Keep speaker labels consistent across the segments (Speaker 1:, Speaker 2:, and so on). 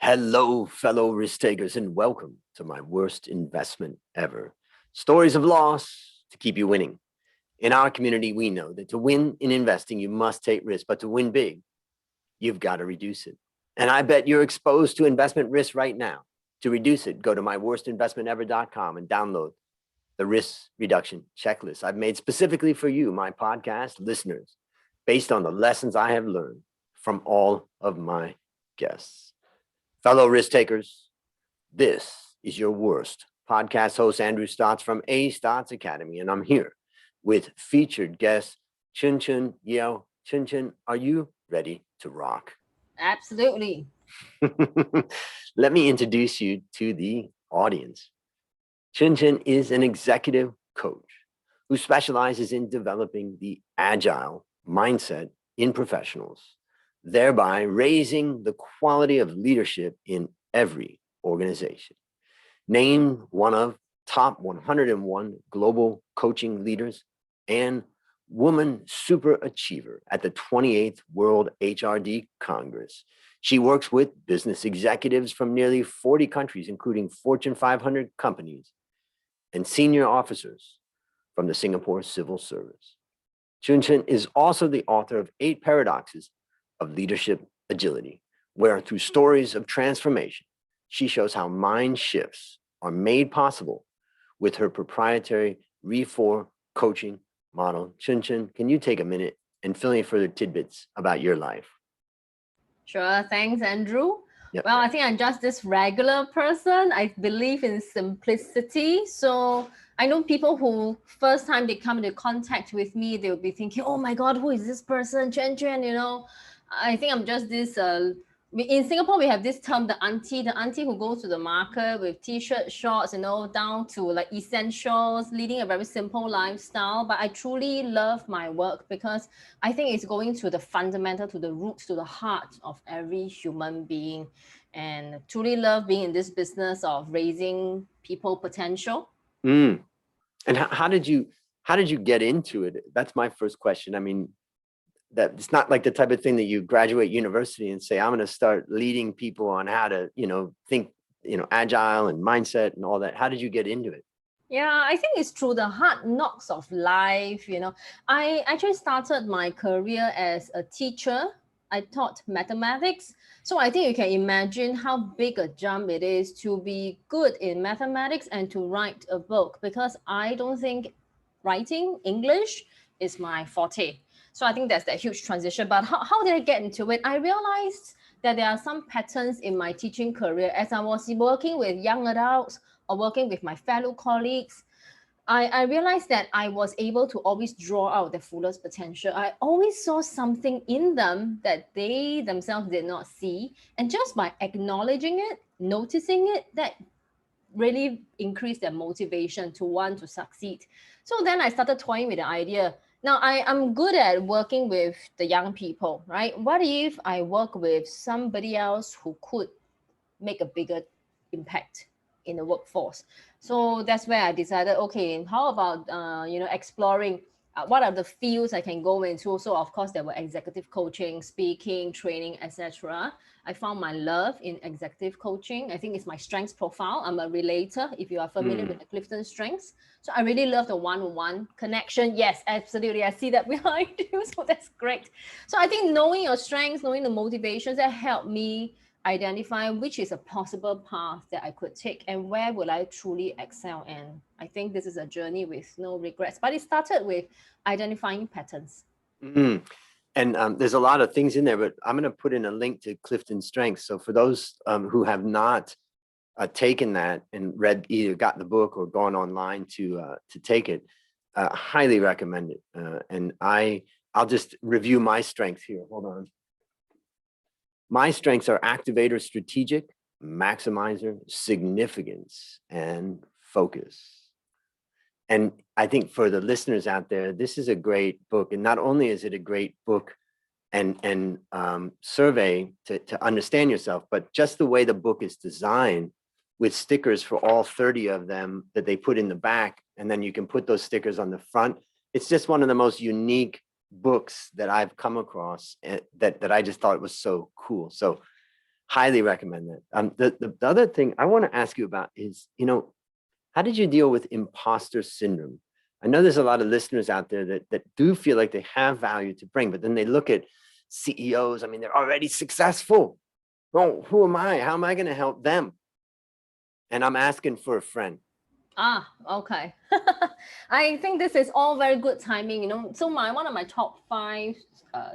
Speaker 1: Hello, fellow risk takers, and welcome to my worst investment ever. Stories of loss to keep you winning. In our community, we know that to win in investing, you must take risk, but to win big, you've got to reduce it. And I bet you're exposed to investment risk right now. To reduce it, go to myworstinvestmentever.com and download the risk reduction checklist I've made specifically for you, my podcast listeners, based on the lessons I have learned from all of my guests. Fellow risk takers, this is your worst. Podcast host Andrew Stotts from A Stotts Academy, and I'm here with featured guest Chuen Chuen Yeo. Chuen Chuen, are you ready to rock?
Speaker 2: Absolutely.
Speaker 1: Let me introduce you to the audience. Chuen Chuen is an executive coach who specializes in developing the agile mindset in professionals, thereby raising the quality of leadership in every organization. Named one of top 101 global coaching leaders and woman super achiever at the 28th World HRD Congress. She works with business executives from nearly 40 countries, including Fortune 500 companies and senior officers from the Singapore Civil Service. Chuen Chuen is also the author of 8 Paradoxes of Leadership Agility, where through stories of transformation, she shows how mind shifts are made possible with her proprietary Re4 coaching model. Chuen Chuen, can you take a minute and fill in further tidbits about your life?
Speaker 2: Sure. Thanks, Andrew.
Speaker 1: Yep.
Speaker 2: Well, I think I'm just this regular person. I believe in simplicity. So I know people who first time they come into contact with me, they'll be thinking, oh my God, who is this person? Chuen Chuen, I think I'm just this in Singapore, we have this term, the auntie who goes to the market with t-shirt, shorts, down to like essentials, leading a very simple lifestyle. But I truly love my work because I think it's going to the fundamental, to the roots, to the heart of every human being, and truly love being in this business of raising people potential.
Speaker 1: And how did you get into it? That's my first question. I mean, that it's not like the type of thing that you graduate university and say, I'm going to start leading people on how to, think, agile and mindset and all that. How did you get into it?
Speaker 2: Yeah, I think it's through the hard knocks of life. I actually started my career as a teacher. I taught mathematics. So I think you can imagine how big a jump it is to be good in mathematics and to write a book, because I don't think writing English is my forte. So I think that's that huge transition. But how did I get into it? I realized that there are some patterns in my teaching career as I was working with young adults or working with my fellow colleagues. I realized that I was able to always draw out their fullest potential. I always saw something in them that they themselves did not see. And just by acknowledging it, noticing it, that really increased their motivation to want to succeed. So then I started toying with the idea. Now I'm good at working with the young people, right? What if I work with somebody else who could make a bigger impact in the workforce? So that's where I decided, okay, how about exploring what are the fields I can go into. So of course there were executive coaching, speaking, training, etc. I found my love in executive coaching. I think it's my strengths profile. I'm a relator, if you are familiar with the Clifton strengths. So I really love the one-on-one connection. Yes, absolutely. I see that behind you. So that's great. So I think knowing your strengths, knowing the motivations, that helped me identify which is a possible path that I could take and where will I truly excel in. I think this is a journey with no regrets, but it started with identifying patterns.
Speaker 1: Mm-hmm. And there's a lot of things in there, but I'm going to put in a link to Clifton Strengths. So for those who have not taken that and read, either got the book or gone online to take it, highly recommend it. And I'll just review my strengths here. Hold on. My strengths are activator, strategic, maximizer, significance, and focus. And I think for the listeners out there, this is a great book. And not only is it a great book and survey to understand yourself, but just the way the book is designed with stickers for all 30 of them that they put in the back. And then you can put those stickers on the front. It's just one of the most unique books that I've come across that I just thought was so cool. So Highly recommend that. The other thing I want to ask you about is, how did you deal with imposter syndrome? I know there's a lot of listeners out there that do feel like they have value to bring, but then they look at CEOs. I mean, they're already successful. Well, who am I? How am I going to help them? And I'm asking for a friend.
Speaker 2: Okay. I think this is all very good timing, So one of my top 5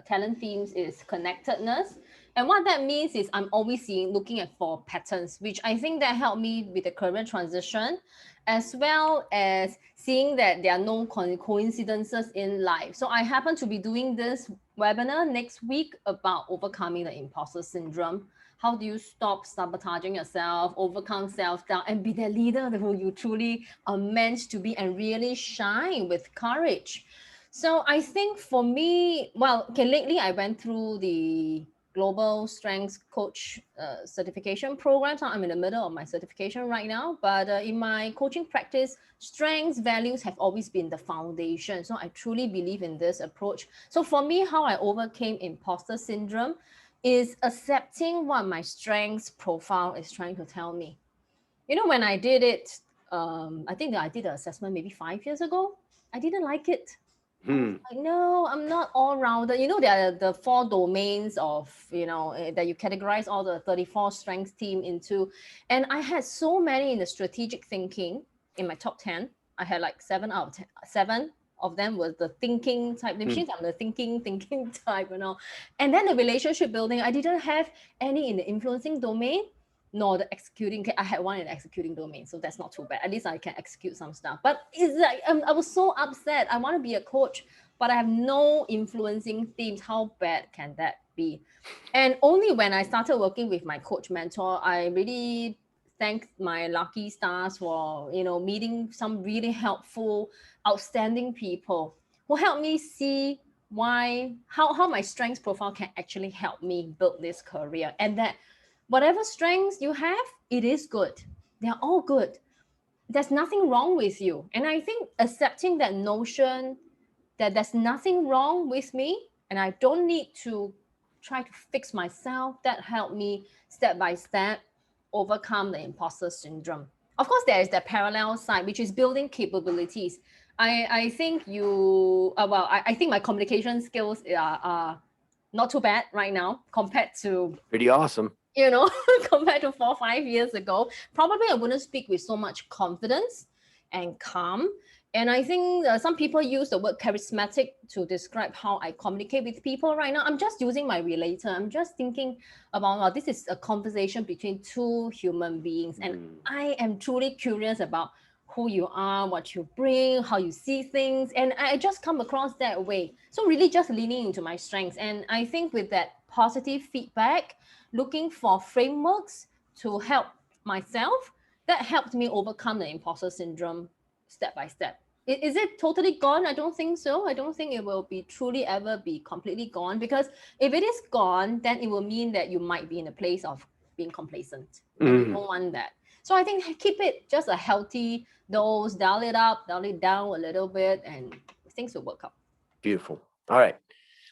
Speaker 2: talent themes is connectedness. And what that means is I'm always looking at for patterns, which I think that helped me with the career transition, as well as seeing that there are no coincidences in life. So I happen to be doing this webinar next week about overcoming the imposter syndrome. How do you stop sabotaging yourself, overcome self-doubt, and be the leader who you truly are meant to be and really shine with courage? So I think for me, lately I went through the Global Strengths Coach certification program. So I'm in the middle of my certification right now. But in my coaching practice, strengths, values have always been the foundation. So I truly believe in this approach. So for me, how I overcame imposter syndrome is accepting what my strengths profile is trying to tell me. When I did it, I think that I did the assessment maybe 5 years ago. I didn't like it. I was like, no, I'm not all rounded. There are the 4 domains of, that you categorize all the 34 strengths team into. And I had so many in the strategic thinking in my top 10. I had like 7 out of 10, 7 of them was the thinking type, which means I'm the thinking type, And then the relationship building, I didn't have any in the influencing domain, nor the executing. I had one in the executing domain, so that's not too bad. At least I can execute some stuff. But it's like I was so upset. I want to be a coach, but I have no influencing themes. How bad can that be? And only when I started working with my coach mentor, I really thank my lucky stars for meeting some really helpful, outstanding people who helped me see how my strengths profile can actually help me build this career, and that whatever strengths you have, it is good. They're all good. There's nothing wrong with you. And I think accepting that notion that there's nothing wrong with me and I don't need to try to fix myself, that helped me step by step overcome the imposter syndrome. Of course, there is the parallel side, which is building capabilities. I think I think my communication skills are not too bad right now compared to
Speaker 1: Pretty awesome.
Speaker 2: compared to 4 or 5 years ago. Probably I wouldn't speak with so much confidence and calm. And I think some people use the word charismatic to describe how I communicate with people right now. I'm just using my relator. I'm just thinking about, this is a conversation between 2 human beings. And I am truly curious about who you are, what you bring, how you see things. And I just come across that way. So really just leaning into my strengths. And I think with that positive feedback, looking for frameworks to help myself, that helped me overcome the imposter syndrome step by step. Is it totally gone? I don't think so. I don't think it will be truly ever be completely gone, because if it is gone, then it will mean that you might be in a place of being complacent. And you don't want that. So I think keep it just a healthy dose, dial it up, dial it down a little bit, and things will work out.
Speaker 1: Beautiful. All right.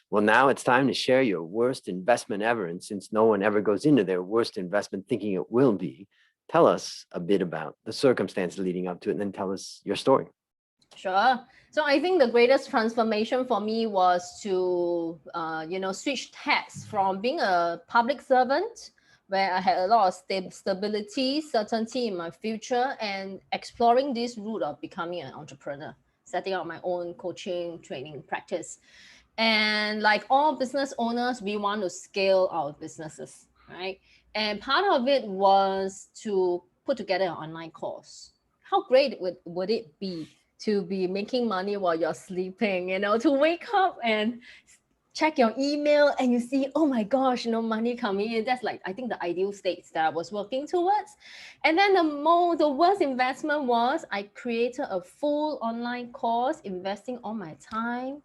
Speaker 1: Well, now it's time to share your worst investment ever. And since no one ever goes into their worst investment thinking it will be, tell us a bit about the circumstances leading up to it, and then tell us your story.
Speaker 2: Sure. So I think the greatest transformation for me was to, switch hats from being a public servant, where I had a lot of stability, certainty in my future, and exploring this route of becoming an entrepreneur, setting up my own coaching, training practice. And like all business owners, we want to scale our businesses, right? And part of it was to put together an online course. How great would it be to be making money while you're sleeping, to wake up and check your email and you see, oh my gosh, money coming in. That's like, I think the ideal state that I was working towards. And then the worst investment was I created a full online course, investing all my time,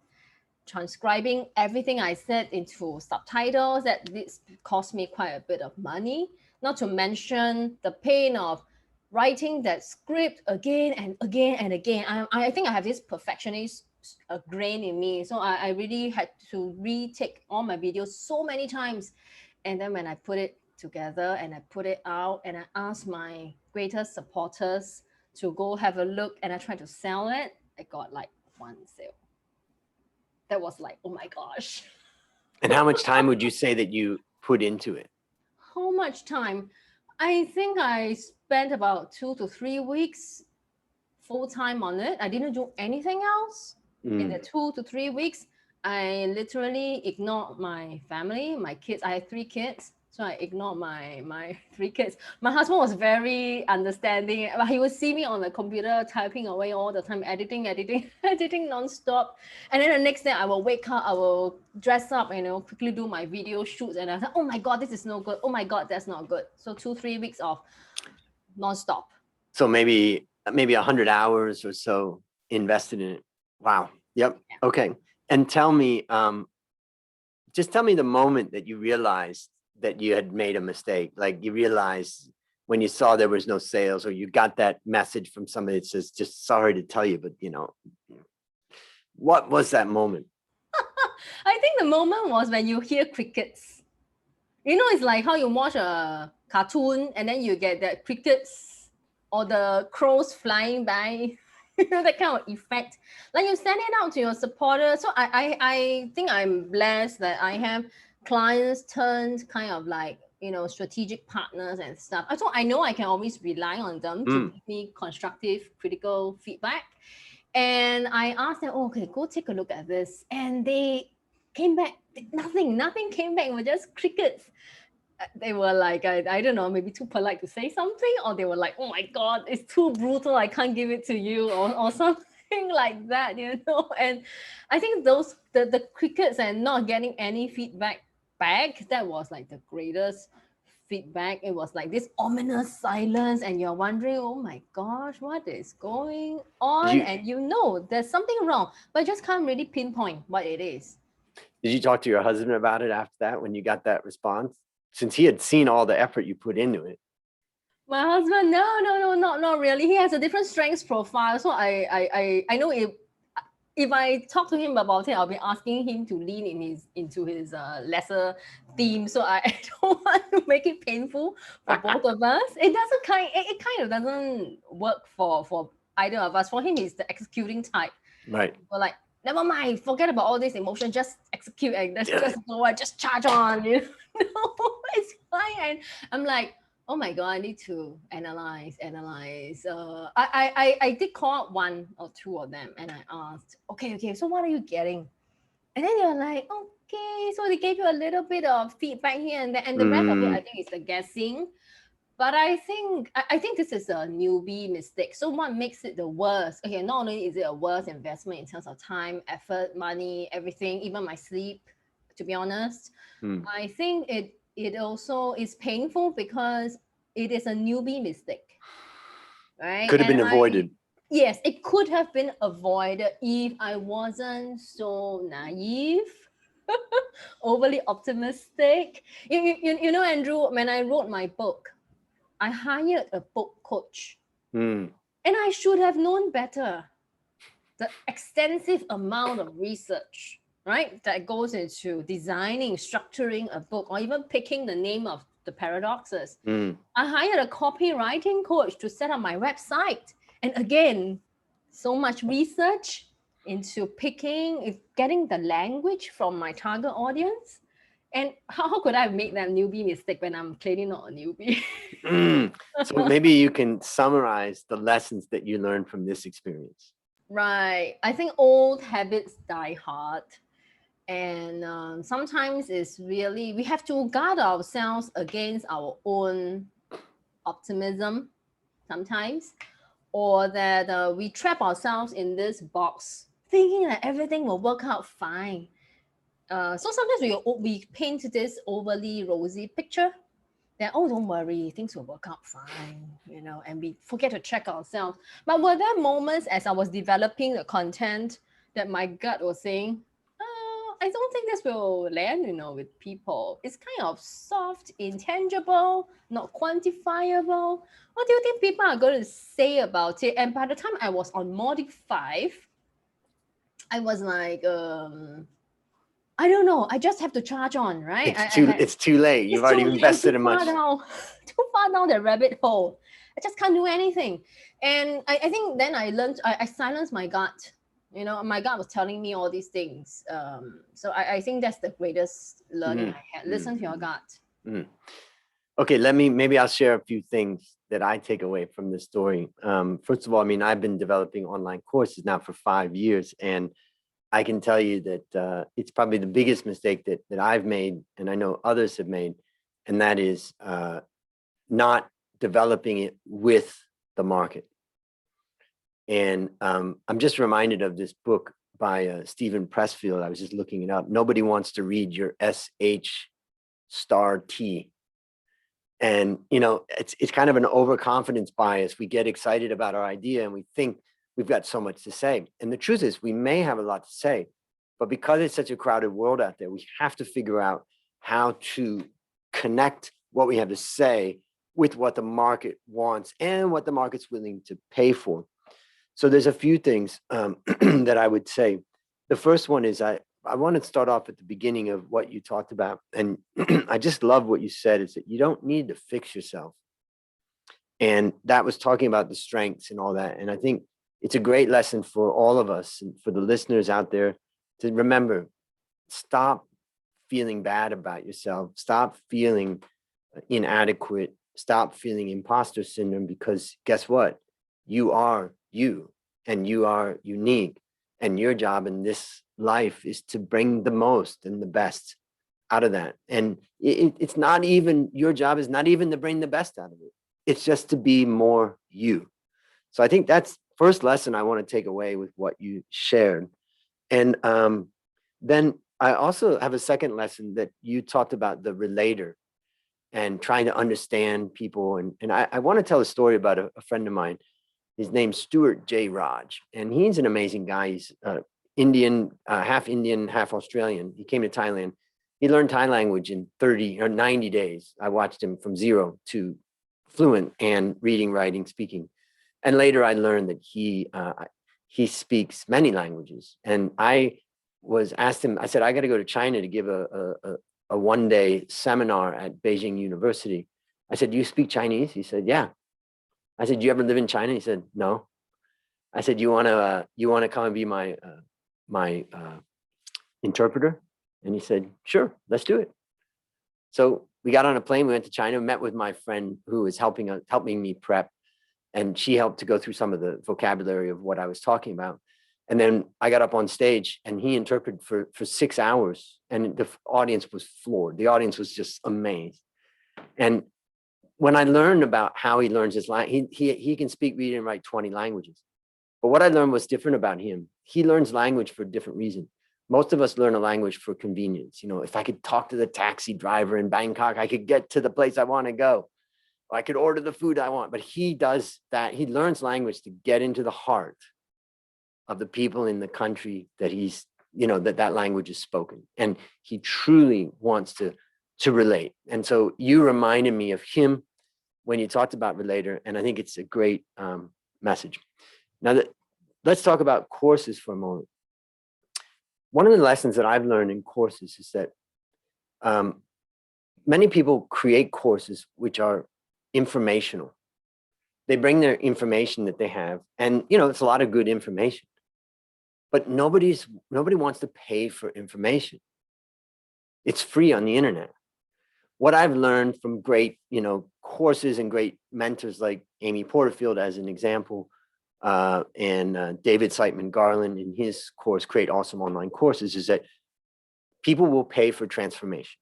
Speaker 2: transcribing everything I said into subtitles. That this cost me quite a bit of money, not to mention the pain of writing that script again and again and again. I think I have this perfectionist grain in me. So I really had to retake all my videos so many times. And then when I put it together and I put it out and I asked my greatest supporters to go have a look and I tried to sell it. I got like one sale. That was like, oh my gosh.
Speaker 1: And how much time would you say that you put into it?
Speaker 2: How much time? I think I spent about 2 to 3 weeks full time on it. I didn't do anything else in the 2 to 3 weeks. I literally ignored my family, my kids. I had 3 kids, so I ignored my 3 kids. My husband was very understanding. He would see me on the computer typing away all the time, editing, editing nonstop. And then the next day, I will wake up, I will dress up, quickly do my video shoots, and I thought, oh my god, this is no good. Oh my god, that's not good. So 2-3 weeks of nonstop.
Speaker 1: So maybe 100 hours or so invested in it. Wow. Yep.
Speaker 2: Yeah.
Speaker 1: Okay. And tell me, just tell me the moment that you realized that you had made a mistake. Like you realized when you saw there was no sales, or you got that message from somebody that says, just sorry to tell you, but what was that moment?
Speaker 2: I think the moment was when you hear crickets. It's like how you watch a cartoon and then you get the crickets or the crows flying by. That kind of effect. Like you send it out to your supporters. So I think I'm blessed that I have clients turned kind of like, strategic partners and stuff. So I know I can always rely on them to give me constructive, critical feedback. And I asked them, okay, go take a look at this. And they came back, nothing came back. It was just crickets. They were like, I don't know, maybe too polite to say something, or they were like, oh my God, it's too brutal, I can't give it to you, or something like that, And I think the crickets and not getting any feedback back, that was like the greatest feedback. It was like this ominous silence, and you're wondering, oh my gosh, what is going on? And there's something wrong, but just can't really pinpoint what it is.
Speaker 1: Did you talk to your husband about it after that when you got that response? Since he had seen all the effort you put into it.
Speaker 2: My husband, no, not really. He has a different strengths profile. So I know if I talk to him about it, I'll be asking him to lean into his lesser theme. So I don't want to make it painful for both of us. It kind of doesn't work for either of us. For him, he's the executing type.
Speaker 1: Right.
Speaker 2: But like, never mind, forget about all this emotion, just execute and just go on, just charge on, it's fine. And I'm like, oh my God, I need to analyze. I did call out 1 or 2 of them and I asked, okay, so what are you getting? And then they're like, okay, so they gave you a little bit of feedback here and there, and the rest of it, I think, is the guessing. But I think this is a newbie mistake. So what makes it the worst? Okay, not only is it a worst investment in terms of time, effort, money, everything, even my sleep, to be honest, I think it also is painful because it is a newbie mistake, right?
Speaker 1: Could have been avoided.
Speaker 2: Yes, it could have been avoided if I wasn't so naive, overly optimistic. Andrew, when I wrote my book, I hired a book coach. And I should have known better. The extensive amount of research, right, that goes into designing, structuring a book, or even picking the name of the paradoxes. I hired a copywriting coach to set up my website. And again, so much research into getting the language from my target audience. And how could I have made that newbie mistake when I'm clearly not a newbie?
Speaker 1: So maybe you can summarize the lessons that you learned from this experience.
Speaker 2: Right. I think old habits die hard. And sometimes it's really, we have to guard ourselves against our own optimism sometimes, or that we trap ourselves in this box thinking that everything will work out fine. So sometimes we paint this overly rosy picture that, oh, don't worry, things will work out fine, and we forget to check ourselves. But were there moments as I was developing the content that my gut was saying, I don't think this will land, with people. It's kind of soft, intangible, not quantifiable. What do you think people are going to say about it? And by the time I was on module 5, I was like, I don't know. I just have to charge on, right?
Speaker 1: It's too late. You've already invested in much.
Speaker 2: Too far down the rabbit hole. I just can't do anything. And I think then I learned, I silenced my gut. You know, my gut was telling me all these things. So I think that's the greatest learning I had. Listen to your gut.
Speaker 1: Okay, maybe I'll share a few things that I take away from this story. First of all, I mean, I've been developing online courses now for 5 years, and I can tell you that it's probably the biggest mistake that I've made, and I know others have made, and that is not developing it with the market. And I'm just reminded of this book by Stephen Pressfield. I was just looking it up. Nobody wants to read your SH*T. And, you know, it's kind of an overconfidence bias. We get excited about our idea and we think we've got so much to say. And the truth is we may have a lot to say, but because it's such a crowded world out there, we have to figure out how to connect what we have to say with what the market wants and what the market's willing to pay for. So there's a few things that I would say. The first one is I want to start off at the beginning of what you talked about. And I just love what you said, is that you don't need to fix yourself. And that was talking about the strengths and all that. And I think it's a great lesson for all of us and for the listeners out there to remember, stop feeling bad about yourself. Stop feeling inadequate. Stop feeling imposter syndrome, because guess what? You are you, and you are unique. And your job in this life is to bring the most and the best out of that. And it's not even, your job is not even to bring the best out of it. It's just to be more you. So I think that's first lesson I want to take away with what you shared. And then I also have a second lesson that you talked about, the relator and trying to understand people. And I want to tell a story about a friend of mine. His name's Stuart J. Raj, and he's an amazing guy. He's Indian, half Australian. He came to Thailand. He learned Thai language in 30 or 90 days. I watched him from 0 to fluent and reading, writing, speaking. And later I learned that he speaks many languages. And I was asked him, I said, I got to go to China to give a one-day seminar at Beijing University. I said, do you speak Chinese? He said, yeah. I said, do you ever live in China? He said, no. I said, you want to come and be my interpreter? And he said, sure, let's do it. So we got on a plane, we went to China, met with my friend who was helping me prep. And she helped to go through some of the vocabulary of what I was talking about. And then I got up on stage and he interpreted for 6 hours, and the audience was floored. The audience was just amazed. And when I learned about how he learns his language, he can speak, read, and write 20 languages. But what I learned was different about him. He learns language for a different reason. Most of us learn a language for convenience. You know, if I could talk to the taxi driver in Bangkok, I could get to the place I want to go. Or I could order the food I want. But he does that. He learns language to get into the heart of the people in the country that he's, you know, that language is spoken. And he truly wants to relate. And so you reminded me of him when you talked about relator, and I think it's a great message. Now, let's talk about courses for a moment. One of the lessons that I've learned in courses is that many people create courses which are informational. They bring their information that they have, and you know, it's a lot of good information, but nobody wants to pay for information. It's free on the internet. What I've learned from great, you know, courses and great mentors like Amy Porterfield as an example, and David Siteman Garland in his course, Create Awesome Online Courses, is that people will pay for transformation.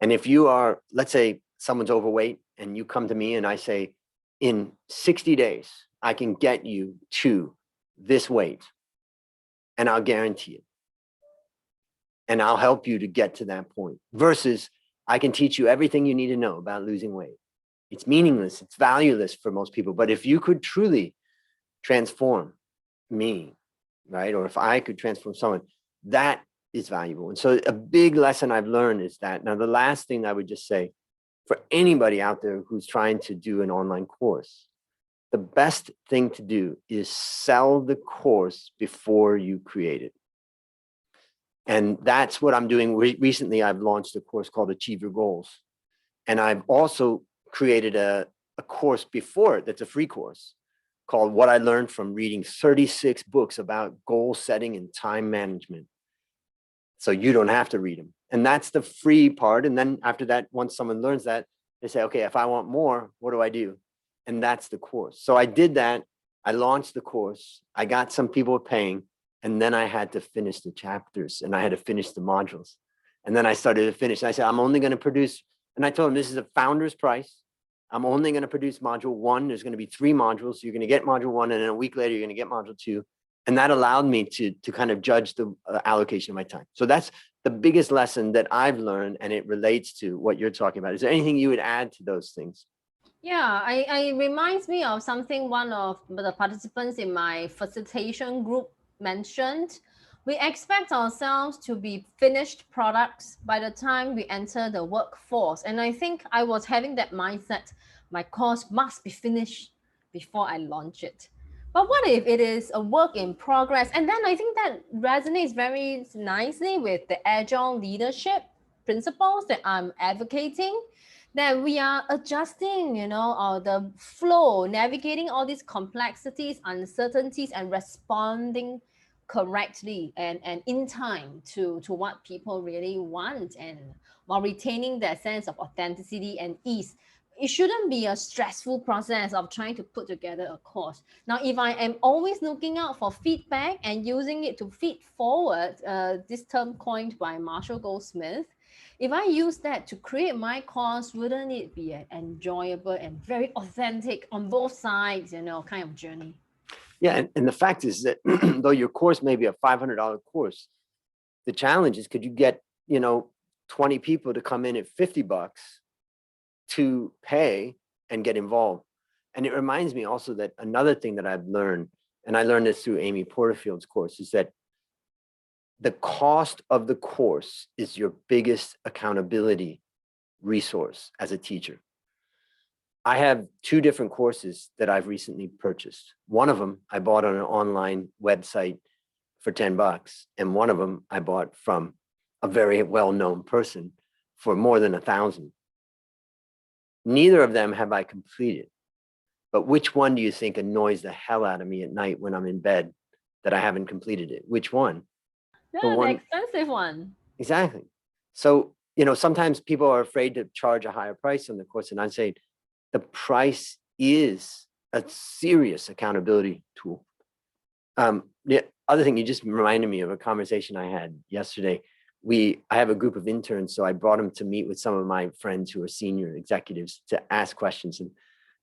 Speaker 1: And if you are, let's say someone's overweight and you come to me and I say, in 60 days, I can get you to this weight, and I'll guarantee it. And I'll help you to get to that point, versus I can teach you everything you need to know about losing weight. It's meaningless. It's valueless for most people. But if you could truly transform me, right? Or if I could transform someone, that is valuable. And so a big lesson I've learned is that. Now, the last thing I would just say for anybody out there who's trying to do an online course, the best thing to do is sell the course before you create it. And that's what I'm doing. Recently, I've launched a course called Achieve Your Goals. And I've also created a course before it that's a free course called What I Learned from Reading 36 Books About Goal Setting and Time Management. So you don't have to read them. And that's the free part. And then after that, once someone learns that, they say, okay, if I want more, what do I do? And that's the course. So I did that. I launched the course. I got some people paying. And then I had to finish the chapters and I had to finish the modules. And then I started to finish. And I said, I'm only going to produce, and I told them this is a founder's price. I'm only going to produce module 1. There's going to be 3 modules. So you're going to get module 1, and then a week later, you're going to get module 2. And that allowed me to kind of judge the allocation of my time. So that's the biggest lesson that I've learned, and it relates to what you're talking about. Is there anything you would add to those things?
Speaker 2: Yeah, I reminds me of something one of the participants in my facilitation group mentioned. We expect ourselves to be finished products by the time we enter the workforce. And I think I was having that mindset. My course must be finished before I launch it. But what if it is a work in progress? And then I think that resonates very nicely with the agile leadership principles that I'm advocating, that we are adjusting, the flow, navigating all these complexities, uncertainties, and responding correctly and in time to what people really want, and while retaining that sense of authenticity and ease. It shouldn't be a stressful process of trying to put together a course. Now, if I am always looking out for feedback and using it to feed forward, this term coined by Marshall Goldsmith, if I use that to create my course, wouldn't it be an enjoyable and very authentic on both sides, kind of journey?
Speaker 1: Yeah, and the fact is that though your course may be a $500 course, the challenge is, could you get 20 people to come in at $50 to pay and get involved? And it reminds me also that another thing that I've learned, and I learned this through Amy Porterfield's course, is that the cost of the course is your biggest accountability resource as a teacher. I have 2 different courses that I've recently purchased. One of them I bought on an online website for $10, and one of them I bought from a very well-known person for more than 1,000. Neither of them have I completed. But which one do you think annoys the hell out of me at night when I'm in bed that I haven't completed it? Which one?
Speaker 2: The expensive one.
Speaker 1: Exactly. So, sometimes people are afraid to charge a higher price on the course. And I'd say the price is a serious accountability tool. The other thing, you just reminded me of a conversation I had yesterday. I have a group of interns, so I brought them to meet with some of my friends who are senior executives to ask questions. And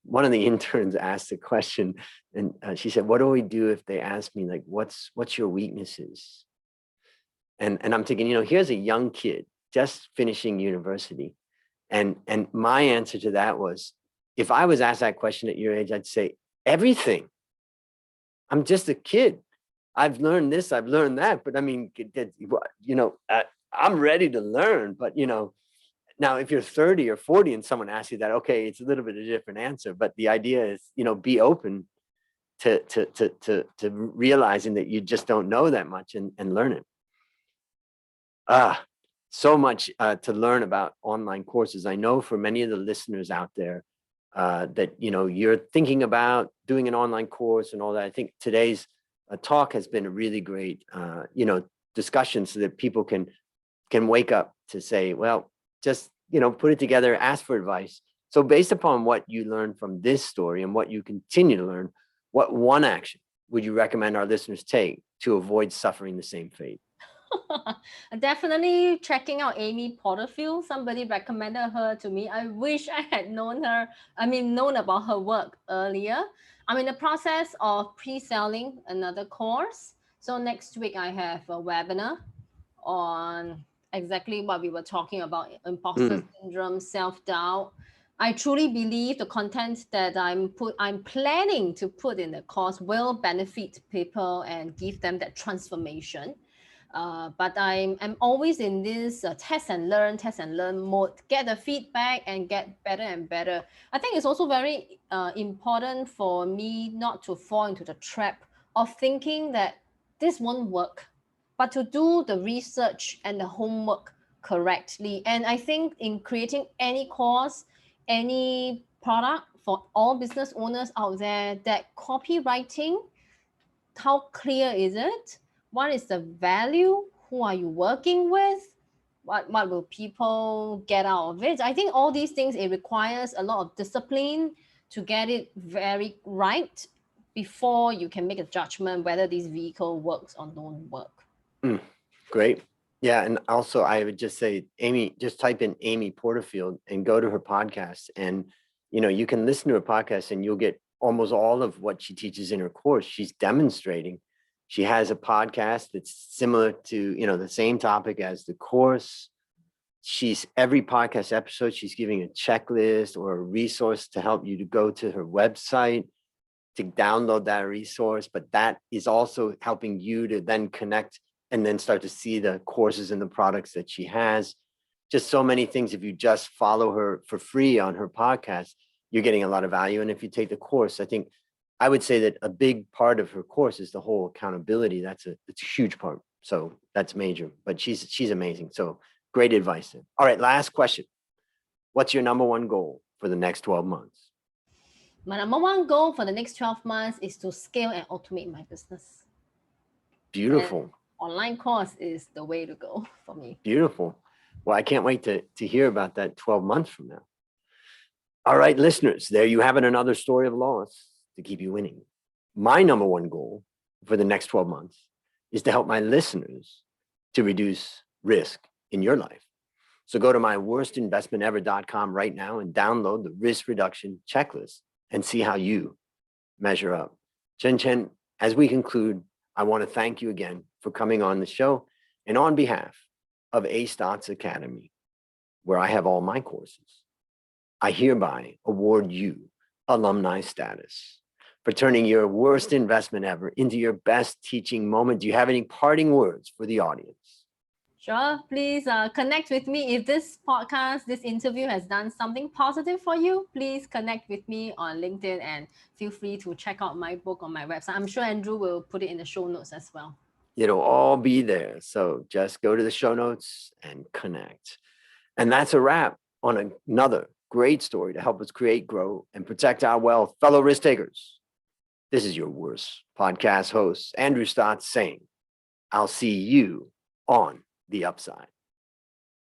Speaker 1: one of the interns asked a question, and she said, "What do we do if they ask me, like, what's your weaknesses?" And I'm thinking, here's a young kid just finishing university. And my answer to that was, if I was asked that question at your age, I'd say everything. I'm just a kid. I've learned this, I've learned that, but I mean, I'm ready to learn. But now if you're 30 or 40 and someone asks you that, okay, it's a little bit of a different answer. But the idea is, be open to realizing that you just don't know that much and learn it. So much to learn about online courses. I know for many of the listeners out there that you're thinking about doing an online course and all that. I think today's talk has been a really great discussion, so that people can wake up to say, well, just put it together, ask for advice. So based upon what you learned from this story and what you continue to learn, what one action would you recommend our listeners take to avoid suffering the same fate?
Speaker 2: Definitely checking out Amy Porterfield. Somebody recommended her to me. I wish I had known about her work earlier. I'm in the process of pre-selling another course. So next week I have a webinar on exactly what we were talking about: imposter syndrome, self-doubt. I truly believe the content that I'm planning to put in the course will benefit people and give them that transformation. But I'm always in this test and learn mode, get the feedback and get better and better. I think it's also very important for me not to fall into the trap of thinking that this won't work. but to do the research and the homework correctly. And I think in creating any course, any product for all business owners out there, that copywriting, how clear is it? What is the value? Who are you working with? What will people get out of it? I think all these things, it requires a lot of discipline to get it very right before you can make a judgment whether this vehicle works or don't work.
Speaker 1: Great. Yeah. And also I would just say, Amy, just type in Amy Porterfield and go to her podcast. And, you can listen to her podcast and you'll get almost all of what she teaches in her course. She's demonstrating. She has a podcast that's similar to, the same topic as the course. Every podcast episode, she's giving a checklist or a resource to help you to go to her website to download that resource. But that is also helping you to then connect and then start to see the courses and the products that she has. Just so many things. If you just follow her for free on her podcast, you're getting a lot of value. And if you take the course, I would say that a big part of her course is the whole accountability. It's a huge part. So that's major, but she's amazing. So great advice. All right, last question. What's your number one goal for the next 12 months?
Speaker 2: My number one goal for the next 12 months is to scale and automate my business.
Speaker 1: Beautiful.
Speaker 2: And online course is the way to go for me.
Speaker 1: Beautiful. Well, I can't wait to hear about that 12 months from now. All right, listeners, there you have it, another story of loss to keep you winning. My number one goal for the next 12 months is to help my listeners to reduce risk in your life. So go to myworstinvestmentever.com right now and download the risk reduction checklist and see how you measure up. Chuen Chuen, as we conclude, I want to thank you again for coming on the show. And on behalf of A Stotts Academy, where I have all my courses, I hereby award you alumni status for turning your worst investment ever into your best teaching moment. Do you have any parting words for the audience?
Speaker 2: Sure. Please connect with me. If this podcast, this interview has done something positive for you, please connect with me on LinkedIn and feel free to check out my book on my website. I'm sure Andrew will put it in the show notes as well.
Speaker 1: It'll all be there. So just go to the show notes and connect. And that's a wrap on another great story to help us create, grow, and protect our wealth. Fellow risk takers, this is your worst podcast host, Andrew Stotts, saying, I'll see you on the upside.